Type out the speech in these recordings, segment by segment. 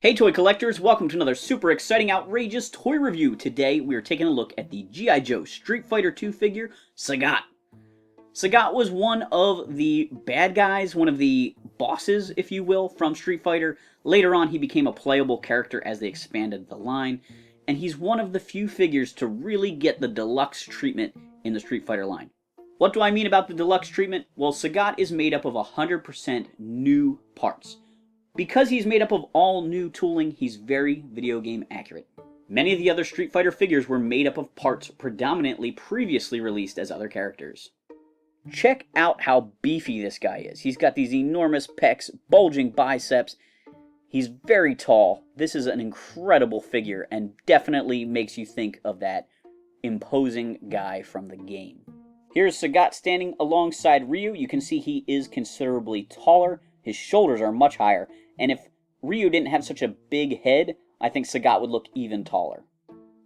Hey toy collectors, welcome to another super exciting, outrageous toy review. Today we are taking a look at the G.I. Joe Street Fighter II figure, Sagat. Sagat was one of the bad guys, one of the bosses, if you will, from Street Fighter. Later on he became a playable character as they expanded the line, and he's one of the few figures to really get the deluxe treatment in the Street Fighter line. What do I mean about the deluxe treatment? Well, Sagat is made up of 100% new parts. Because he's made up of all new tooling, he's very video game accurate. Many of the other Street Fighter figures were made up of parts predominantly previously released as other characters. Check out how beefy this guy is. He's got these enormous pecs, bulging biceps. He's very tall. This is an incredible figure and definitely makes you think of that imposing guy from the game. Here's Sagat standing alongside Ryu. You can see he is considerably taller. His shoulders are much higher. And if Ryu didn't have such a big head, I think Sagat would look even taller.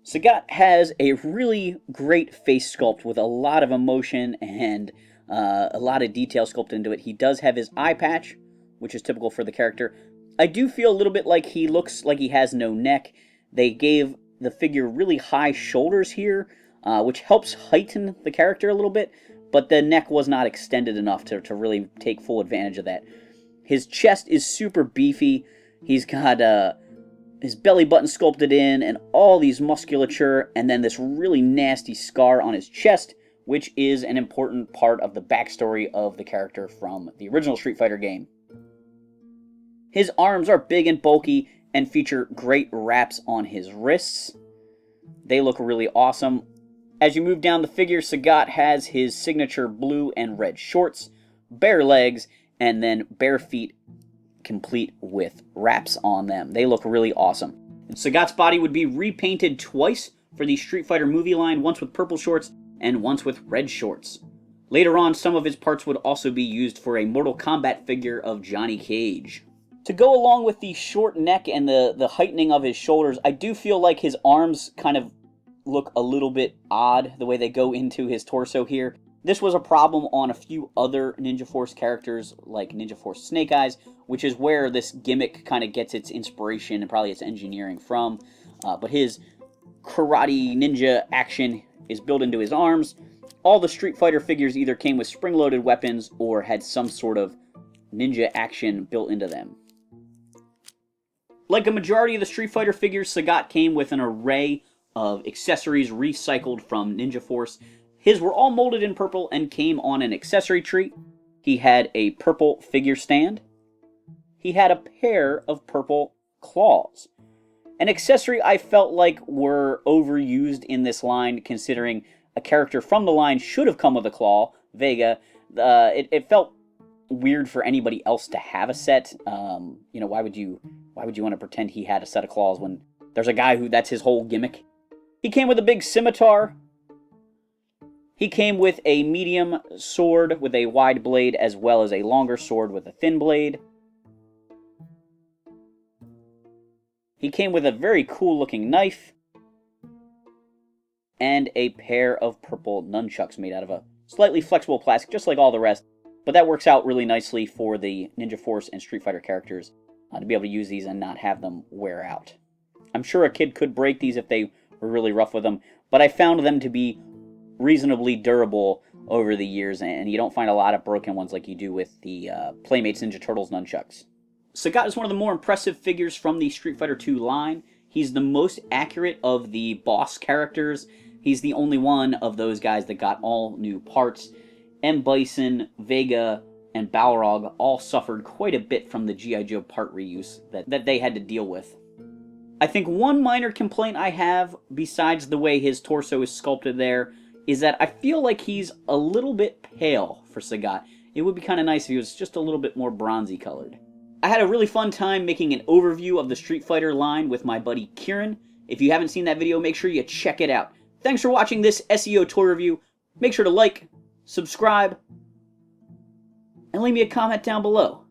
Sagat has a really great face sculpt with a lot of emotion and a lot of detail sculpted into it. He does have his eye patch, which is typical for the character. I do feel a little bit like he looks like he has no neck. They gave the figure really high shoulders here, which helps heighten the character a little bit, but the neck was not extended enough to really take full advantage of that. His chest is super beefy. He's got his belly button sculpted in and all these musculature, and then this really nasty scar on his chest, which is an important part of the backstory of the character from the original Street Fighter game. His arms are big and bulky and feature great wraps on his wrists. They look really awesome. As you move down the figure, Sagat has his signature blue and red shorts, bare legs, and then bare feet complete with wraps on them. They look really awesome. Sagat's body would be repainted twice for the Street Fighter movie line, once with purple shorts and once with red shorts. Later on, some of his parts would also be used for a Mortal Kombat figure of Johnny Cage. To go along with the short neck and the heightening of his shoulders, I do feel like his arms kind of look a little bit odd, the way they go into his torso here. This was a problem on a few other Ninja Force characters, like Ninja Force Snake Eyes, which is where this gimmick kind of gets its inspiration and probably its engineering from. But his karate ninja action is built into his arms. All the Street Fighter figures either came with spring-loaded weapons or had some sort of ninja action built into them. Like a majority of the Street Fighter figures, Sagat came with an array of accessories recycled from Ninja Force. His were all molded in purple and came on an accessory tree. He had a purple figure stand. He had a pair of purple claws. An accessory I felt like were overused in this line, considering a character from the line should have come with a claw, Vega. It felt weird for anybody else to have a set. Why would you want to pretend he had a set of claws when there's a guy who that's his whole gimmick? He came with a big scimitar. He came with a medium sword with a wide blade, as well as a longer sword with a thin blade. He came with a very cool looking knife, and a pair of purple nunchucks made out of a slightly flexible plastic, just like all the rest, but that works out really nicely for the Ninja Force and Street Fighter characters to be able to use these and not have them wear out. I'm sure a kid could break these if they were really rough with them, but I found them to be reasonably durable over the years, and you don't find a lot of broken ones like you do with the Playmates Ninja Turtles nunchucks. Sagat is one of the more impressive figures from the Street Fighter II line. He's the most accurate of the boss characters. He's the only one of those guys that got all new parts. M. Bison, Vega, and Balrog all suffered quite a bit from the G.I. Joe part reuse that they had to deal with. I think one minor complaint I have, besides the way his torso is sculpted there, is that I feel like he's a little bit pale for Sagat. It would be kind of nice if he was just a little bit more bronzy colored. I had a really fun time making an overview of the Street Fighter line with my buddy Kieran. If you haven't seen that video, make sure you check it out. Thanks for watching this SEO Toy review. Make sure to like, subscribe, and leave me a comment down below.